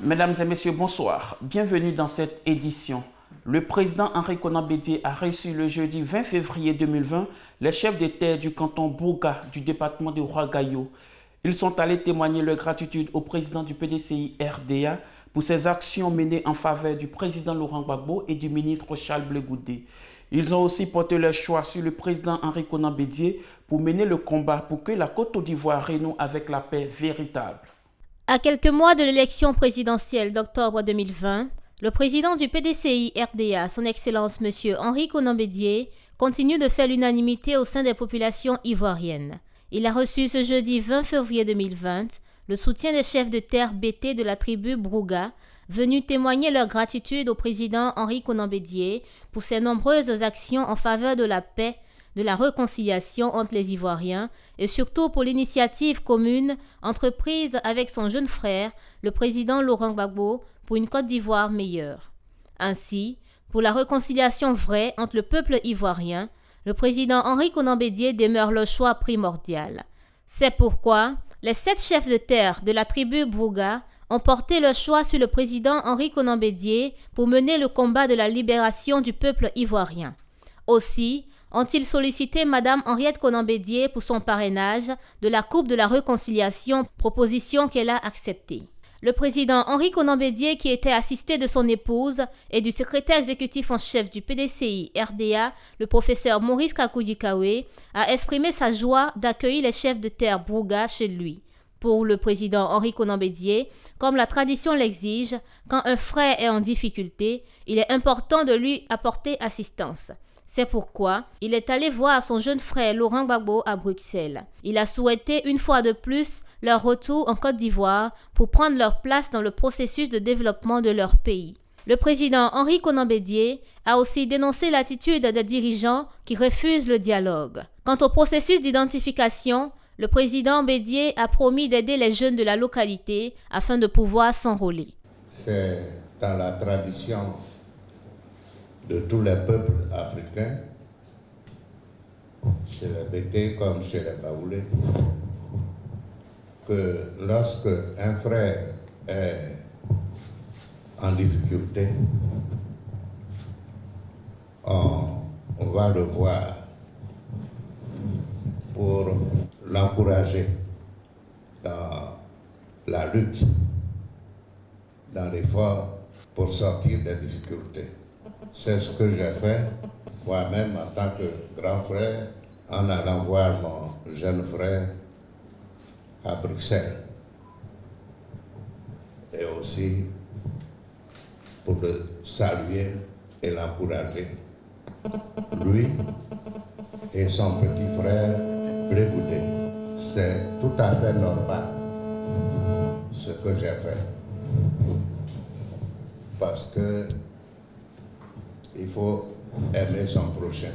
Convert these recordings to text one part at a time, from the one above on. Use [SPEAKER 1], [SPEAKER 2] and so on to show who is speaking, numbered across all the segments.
[SPEAKER 1] Mesdames et messieurs, bonsoir. Bienvenue dans cette édition. Le président Henri Konan Bédié a reçu le jeudi 20 février 2020 les chefs de terre du canton Brouga du département de Ouagaïo. Ils sont allés témoigner leur gratitude au président du PDCI RDA pour ses actions menées en faveur du président Laurent Gbagbo et du ministre Charles Blé Goudé. Ils ont aussi porté leur choix sur le président Henri Konan Bédié pour mener le combat pour que la Côte d'Ivoire renoue avec la paix véritable.
[SPEAKER 2] À quelques mois de l'élection présidentielle d'octobre 2020, le président du PDCI RDA, son Excellence M. Henri Konan Bédié, continue de faire l'unanimité au sein des populations ivoiriennes. Il a reçu ce jeudi 20 février 2020 le soutien des chefs de terre BT de la tribu Brouga, venus témoigner leur gratitude au président Henri Konan Bédié pour ses nombreuses actions en faveur de la paix, de la réconciliation entre les Ivoiriens et surtout pour l'initiative commune entreprise avec son jeune frère, le président Laurent Gbagbo, pour une Côte d'Ivoire meilleure. Ainsi, pour la réconciliation vraie entre le peuple ivoirien, le président Henri Konan Bédié demeure le choix primordial. C'est pourquoi les 7 chefs de terre de la tribu Brouga ont porté le choix sur le président Henri Konan Bédié pour mener le combat de la libération du peuple ivoirien. Aussi, ont-ils sollicité Mme Henriette Konan Bédié pour son parrainage de la Coupe de la Réconciliation, proposition qu'elle a acceptée. Le président Henri Konan Bédié, qui était assisté de son épouse et du secrétaire exécutif en chef du PDCI RDA, le professeur Maurice Kakoudikawe, a exprimé sa joie d'accueillir les chefs de terre Brouga chez lui. Pour le président Henri Konan Bédié, comme la tradition l'exige, quand un frère est en difficulté, il est important de lui apporter assistance. C'est pourquoi il est allé voir son jeune frère Laurent Gbagbo à Bruxelles. Il a souhaité une fois de plus leur retour en Côte d'Ivoire pour prendre leur place dans le processus de développement de leur pays. Le président Henri Konan Bédié a aussi dénoncé l'attitude des dirigeants qui refusent le dialogue. Quant au processus d'identification, le président Bédié a promis d'aider les jeunes de la localité afin de pouvoir s'enrôler.
[SPEAKER 3] C'est dans la tradition de tous les peuples africains, chez les Bété comme chez les Baoulés, que lorsque un frère est en difficulté, on va le voir pour l'encourager dans la lutte, dans l'effort pour sortir des difficultés. C'est ce que j'ai fait moi-même en tant que grand frère en allant voir mon jeune frère à Bruxelles. Et aussi pour le saluer et l'encourager. Lui et son petit frère Blé Goudé. C'est tout à fait normal ce que j'ai fait. Parce que il faut aimer son prochain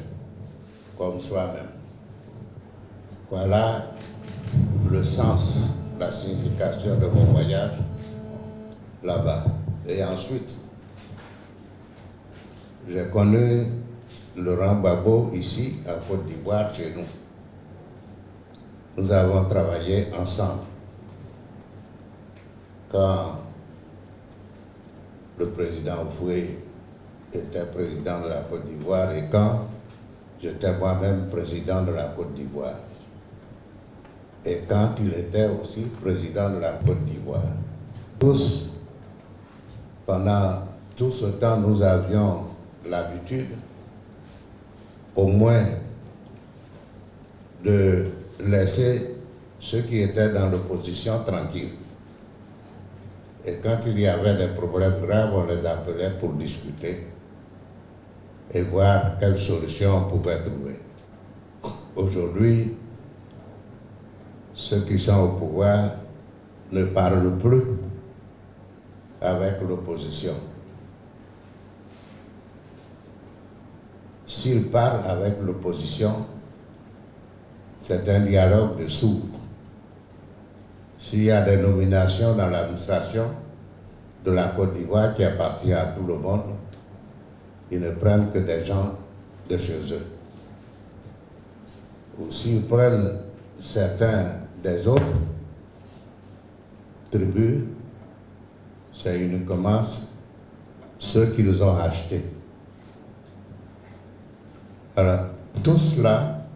[SPEAKER 3] comme soi-même. Voilà le sens, la signification de mon voyage là-bas. Et ensuite, j'ai connu Laurent Gbagbo ici, en Côte d'Ivoire, chez nous. Nous avons travaillé ensemble. Quand le président Oufoué était président de la Côte d'Ivoire et quand j'étais moi-même président de la Côte d'Ivoire. Et quand il était aussi président de la Côte d'Ivoire. Tous, pendant tout ce temps, nous avions l'habitude au moins de laisser ceux qui étaient dans l'opposition tranquilles. Et quand il y avait des problèmes graves, on les appelait pour discuter et voir quelles solutions on pouvait trouver. Aujourd'hui, ceux qui sont au pouvoir ne parlent plus avec l'opposition. S'ils parlent avec l'opposition, c'est un dialogue de sourds. S'il y a des nominations dans l'administration de la Côte d'Ivoire qui appartient à tout le monde, ils ne prennent que des gens de chez eux. Ou s'ils prennent certains des autres tribus, c'est uniquement ceux qui les ont achetés. Alors, tout cela,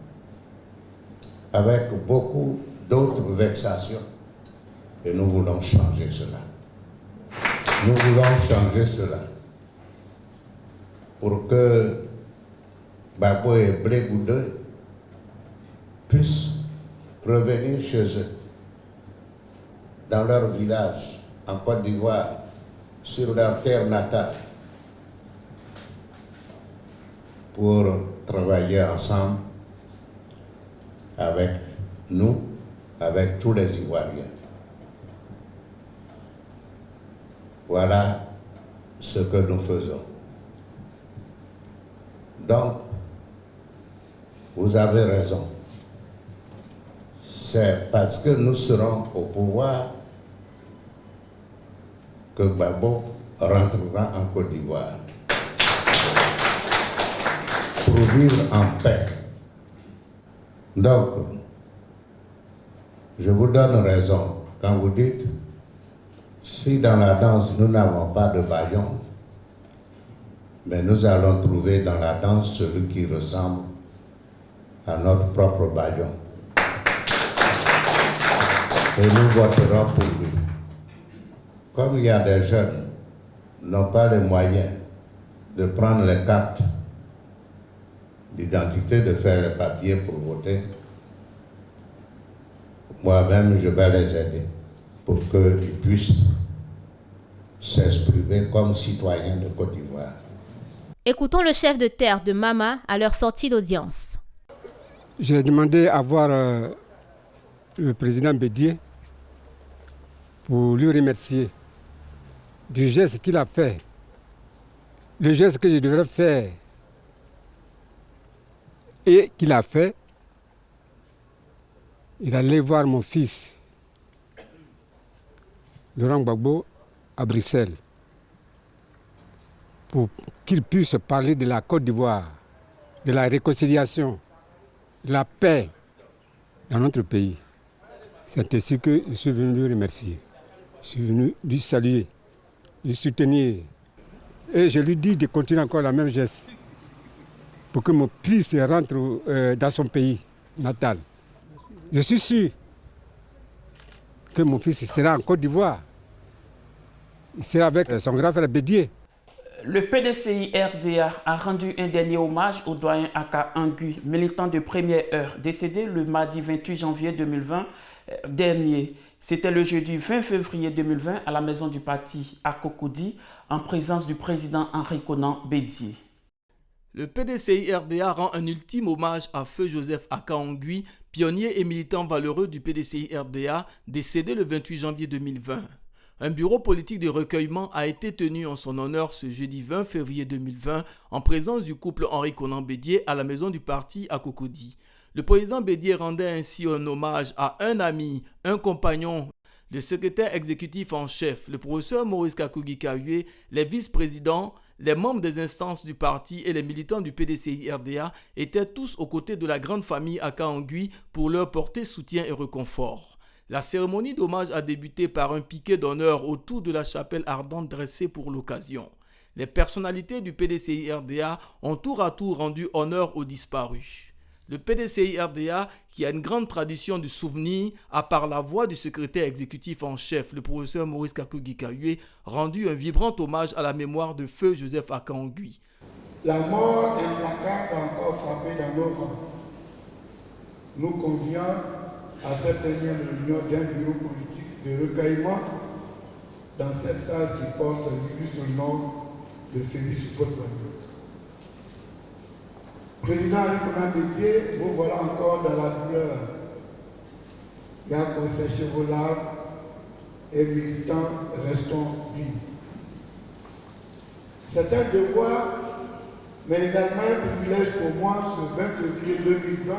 [SPEAKER 3] avec beaucoup d'autres vexations, et nous voulons changer cela. Nous voulons changer cela pour que Babo et Blé-Goudé puissent revenir chez eux, dans leur village, en Côte d'Ivoire, sur leur terre natale, pour travailler ensemble avec nous, avec tous les Ivoiriens. Voilà ce que nous faisons. Donc, vous avez raison. C'est parce que nous serons au pouvoir que Babo rentrera en Côte d'Ivoire pour vivre en paix. Donc, je vous donne raison quand vous dites, si dans la danse nous n'avons pas de baillon, mais nous allons trouver dans la danse celui qui ressemble à notre propre baillon. Et nous voterons pour lui. Comme il y a des jeunes qui n'ont pas les moyens de prendre les cartes d'identité, de faire les papiers pour voter, moi-même je vais les aider pour qu'ils puissent s'exprimer comme citoyens de Côte d'Ivoire.
[SPEAKER 2] Écoutons le chef de terre de Mama à leur sortie d'audience.
[SPEAKER 4] J'ai demandé à voir le président Bédié pour lui remercier du geste qu'il a fait, le geste que je devrais faire et qu'il a fait. Il allait voir mon fils, Laurent Gbagbo, à Bruxelles, pour qu'il puisse parler de la Côte d'Ivoire, de la réconciliation, de la paix dans notre pays. C'est ainsi que je suis venu lui remercier. Je suis venu lui saluer, lui soutenir. Et je lui dis de continuer encore la même geste pour que mon fils rentre dans son pays natal. Je suis sûr que mon fils sera en Côte d'Ivoire. Il sera avec son grand frère Bédié.
[SPEAKER 1] Le PDCI RDA a rendu un dernier hommage au doyen Aka Angui, militant de première heure, décédé le mardi 28 janvier 2020 dernier. C'était le jeudi 20 février 2020 à la maison du parti à Cocody, en présence du président Henri Konan Bédié.
[SPEAKER 5] Le PDCI RDA rend un ultime hommage à Feu Joseph Aka Angui, pionnier et militant valeureux du PDCI RDA, décédé le 28 janvier 2020. Un bureau politique de recueillement a été tenu en son honneur ce jeudi 20 février 2020 en présence du couple Henri Konan Bédié à la maison du parti à Cocody. Le président Bédié rendait ainsi un hommage à un ami, un compagnon, le secrétaire exécutif en chef, le professeur Maurice Kakogi-Kayue, les vice-présidents, les membres des instances du parti et les militants du PDCI RDA étaient tous aux côtés de la grande famille Aka Angui pour leur porter soutien et réconfort. La cérémonie d'hommage a débuté par un piquet d'honneur autour de la chapelle ardente dressée pour l'occasion. Les personnalités du PDCI RDA ont tour à tour rendu honneur aux disparus. Le PDCI RDA, qui a une grande tradition du souvenir, a par la voix du secrétaire exécutif en chef, le professeur Maurice Kakogi-Kayue, rendu un vibrant hommage à la mémoire de Feu Joseph Aka Angui.
[SPEAKER 6] La mort implacable a encore frappé dans nos rangs. Nous convions à cette dernière réunion d'un bureau politique de recueillement dans cette salle qui porte l'illustre nom de Félix Houphouët-Boigny. Président Henri Konan Bédié, vous voilà encore dans la douleur. Il y a qu'on s'échevelard et militants, restons dignes. C'est un devoir, mais également un privilège pour moi, ce 20 février 2020,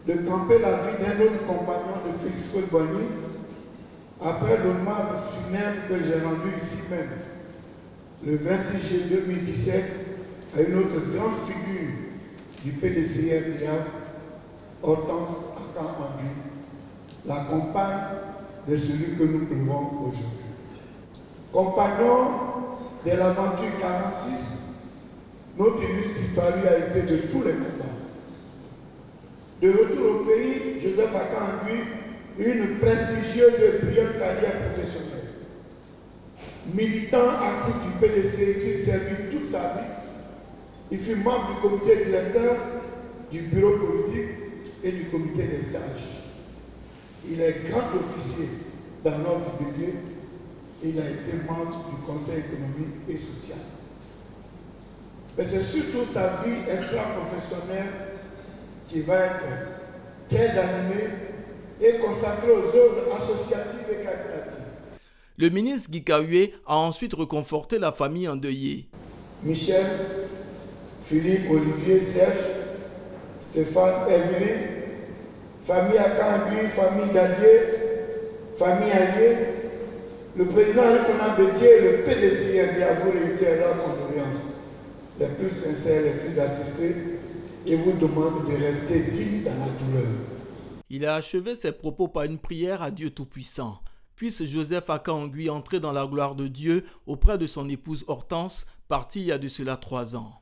[SPEAKER 6] de camper la vie d'un autre compagnon de Félix Houphouët-Boigny après l'hommage funèbre que j'ai rendu ici même, le 26 juillet 2017, à une autre grande figure du PDCI RDA, Hortense Aka Angui, la compagne de celui que nous pleurons aujourd'hui. Compagnon de l'aventure 46, notre illustre disparu a été de tous les combats. De retour au pays, Joseph Aka-Nguy eut une prestigieuse et brillante carrière professionnelle. Militant actif du PDCI qui servit toute sa vie, il fut membre du comité directeur, du bureau politique et du comité des sages. Il est grand officier dans l'ordre du Bélier et il a été membre du Conseil économique et social. Mais c'est surtout sa vie extra-professionnelle qui va être très animée et consacrée aux œuvres associatives et caritatives.
[SPEAKER 5] Le ministre Guy Kahué a ensuite reconforté la famille endeuillée.
[SPEAKER 6] Michel, Philippe, Olivier, Serge, Stéphane, Evelyne, famille Aka-Nguy, famille Dadier, famille Allier, le président Henri Bédié et le PDCI RDA vous réitèrent leurs condoléances les plus sincères, les plus assistées et vous demandent de rester digne dans la douleur.
[SPEAKER 5] Il a achevé ses propos par une prière à Dieu Tout-Puissant. Puisse Joseph Aka-Nguy entrer dans la gloire de Dieu auprès de son épouse Hortense, partie il y a de cela 3 ans.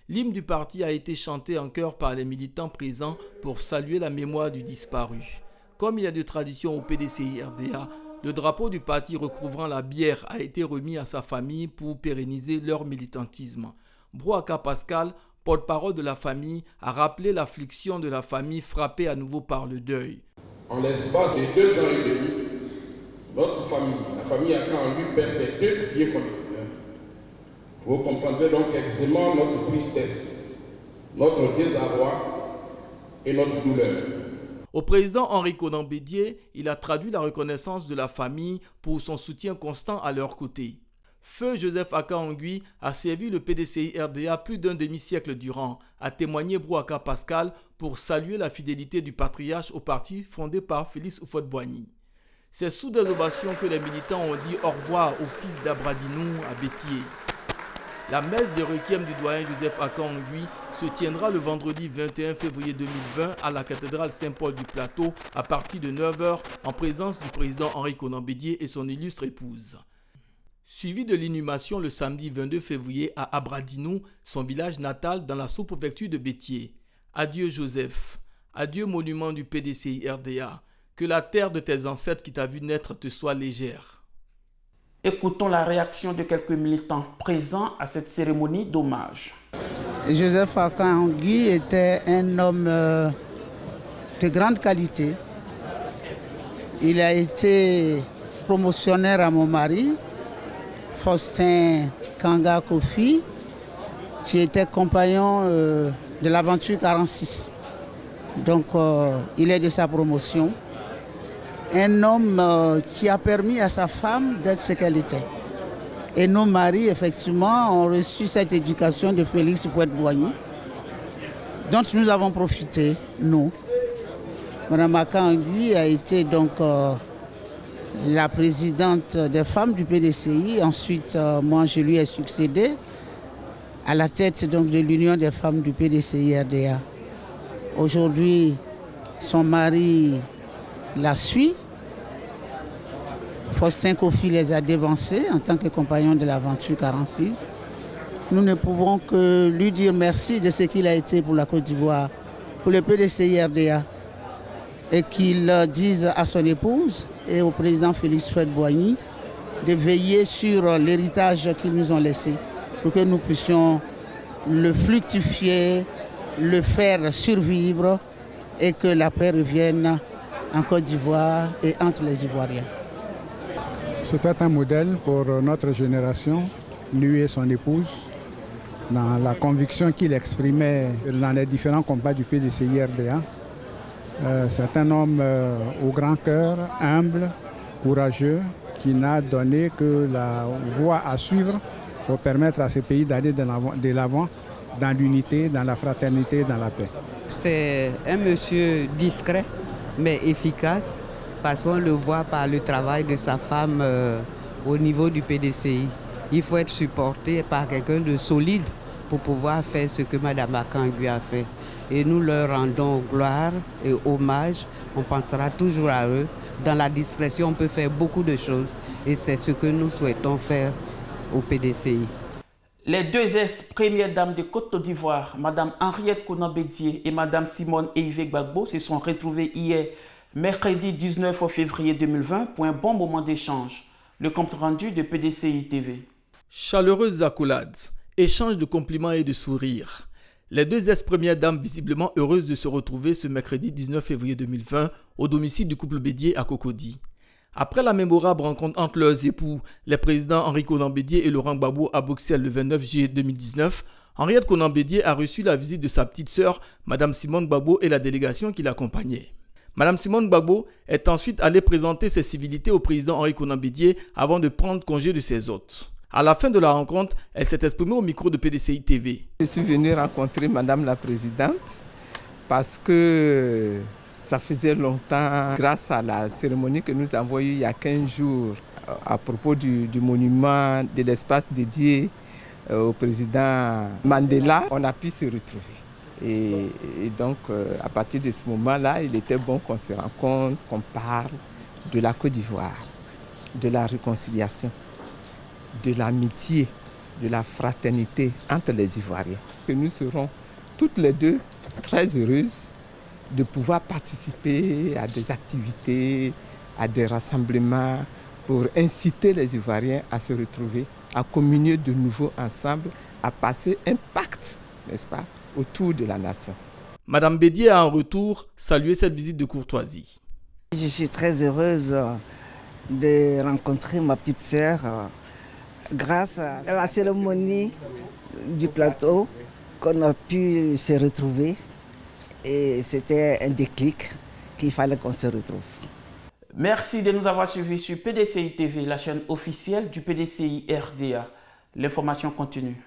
[SPEAKER 5] L'hymne du parti a été chanté en chœur par les militants présents pour saluer la mémoire du disparu. Comme il y a de tradition au PDCI RDA, le drapeau du parti recouvrant la bière a été remis à sa famille pour pérenniser leur militantisme. Brouaka Pascal, porte-parole de la famille, a rappelé l'affliction de la famille frappée à nouveau par le deuil.
[SPEAKER 7] En l'espace de 2 ans et demi, notre famille, la famille Aka-Nguy, perd ses 2 piliers fondateurs. Vous comprendrez donc aisément notre tristesse, notre désarroi et notre douleur.
[SPEAKER 5] Au président Henri Konan Bédié, il a traduit la reconnaissance de la famille pour son soutien constant à leur côté. Feu Joseph Aka-Nguy a servi le PDCI RDA plus d'un demi-siècle durant, a témoigné Brouaka Pascal pour saluer la fidélité du patriarche au parti fondé par Félix Houphouët-Boigny. C'est sous des ovations que les militants ont dit au revoir au fils d'Abradinou à Bétier. La messe de requiem du doyen Joseph Aka-Nguy se tiendra le vendredi 21 février 2020 à la cathédrale Saint-Paul du Plateau à partir de 9h en présence du président Henri Konan Bédié et son illustre épouse. Suivi de l'inhumation le samedi 22 février à Abradinou, son village natal dans la sous-préfecture de Bétier. Adieu Joseph, adieu monument du PDCI RDA, que la terre de tes ancêtres qui t'a vu naître te soit légère.
[SPEAKER 1] Écoutons la réaction de quelques militants présents à cette cérémonie d'hommage.
[SPEAKER 8] Joseph Aka-Nguy était un homme de grande qualité. Il a été promotionnaire à mon mari, Faustin Kanga Kofi, qui était compagnon de l'aventure 46. Donc il est de sa promotion. Un homme qui a permis à sa femme d'être ce qu'elle était. Et nos maris, effectivement, ont reçu cette éducation de Félix Houphouët-Boigny, dont nous avons profité, nous. Mme Aka-Nguy a été donc la présidente des femmes du PDCI. Ensuite, moi, je lui ai succédé à la tête donc, de l'Union des femmes du PDCI RDA. Aujourd'hui, son mari la suit. Faustin Kofi les a dévancés en tant que compagnon de l'aventure 46. Nous ne pouvons que lui dire merci de ce qu'il a été pour la Côte d'Ivoire, pour le PDCI RDA, et qu'il dise à son épouse et au président Félix Houphouët-Boigny de veiller sur l'héritage qu'ils nous ont laissé pour que nous puissions le fructifier, le faire survivre et que la paix revienne en Côte d'Ivoire et entre les Ivoiriens.
[SPEAKER 9] C'était un modèle pour notre génération, lui et son épouse, dans la conviction qu'il exprimait dans les différents combats du PDCI RDA. C'est un homme au grand cœur, humble, courageux, qui n'a donné que la voie à suivre pour permettre à ce pays d'aller de l'avant dans l'unité, dans la fraternité, dans la paix.
[SPEAKER 10] C'est un monsieur discret, mais efficace, parce qu'on le voit par le travail de sa femme au niveau du PDCI. Il faut être supporté par quelqu'un de solide pour pouvoir faire ce que Mme Aka-Nguy a fait. Et nous leur rendons gloire et hommage. On pensera toujours à eux. Dans la discrétion, on peut faire beaucoup de choses. Et c'est ce que nous souhaitons faire au PDCI.
[SPEAKER 1] Les deux ex-premières dames de Côte d'Ivoire, Mme Henriette Konan Bédié et Mme Simone Ehivek Gbagbo, se sont retrouvées hier, mercredi 19 février 2020, pour un bon moment d'échange. Le compte rendu de PDCI TV.
[SPEAKER 5] Chaleureuse accolades, échange de compliments et de sourires. Les deux ex-premières dames visiblement heureuses de se retrouver ce mercredi 19 février 2020 au domicile du couple Bédié à Cocody. Après la mémorable rencontre entre leurs époux, les présidents Henri Konan Bédié et Laurent Gbagbo à Bruxelles le 29 juillet 2019, Henriette Konan Bédié a reçu la visite de sa petite sœur, Mme Simone Gbagbo, et la délégation qui l'accompagnait. Mme Simone Gbagbo est ensuite allée présenter ses civilités au président Henri Konan Bédié avant de prendre congé de ses hôtes. À la fin de la rencontre, elle s'est exprimée au micro de PDCI TV.
[SPEAKER 11] Je suis venu rencontrer Madame la Présidente parce que ça faisait longtemps, grâce à la cérémonie que nous avons eue il y a 15 jours à propos du monument de l'espace dédié au président Mandela, on a pu se retrouver. Et donc, à partir de ce moment-là, il était bon qu'on se rencontre, qu'on parle de la Côte d'Ivoire, de la réconciliation, de l'amitié, de la fraternité entre les Ivoiriens. Que nous serons toutes les deux très heureuses de pouvoir participer à des activités, à des rassemblements pour inciter les Ivoiriens à se retrouver, à communier de nouveau ensemble, à passer un pacte, n'est-ce pas, autour de la nation.
[SPEAKER 5] Madame Bédié a en retour salué cette visite de courtoisie.
[SPEAKER 8] Je suis très heureuse de rencontrer ma petite sœur grâce à la cérémonie du plateau qu'on a pu se retrouver. Et c'était un déclic qu'il fallait qu'on se retrouve.
[SPEAKER 1] Merci de nous avoir suivis sur PDCI TV, la chaîne officielle du PDCI RDA. L'information continue.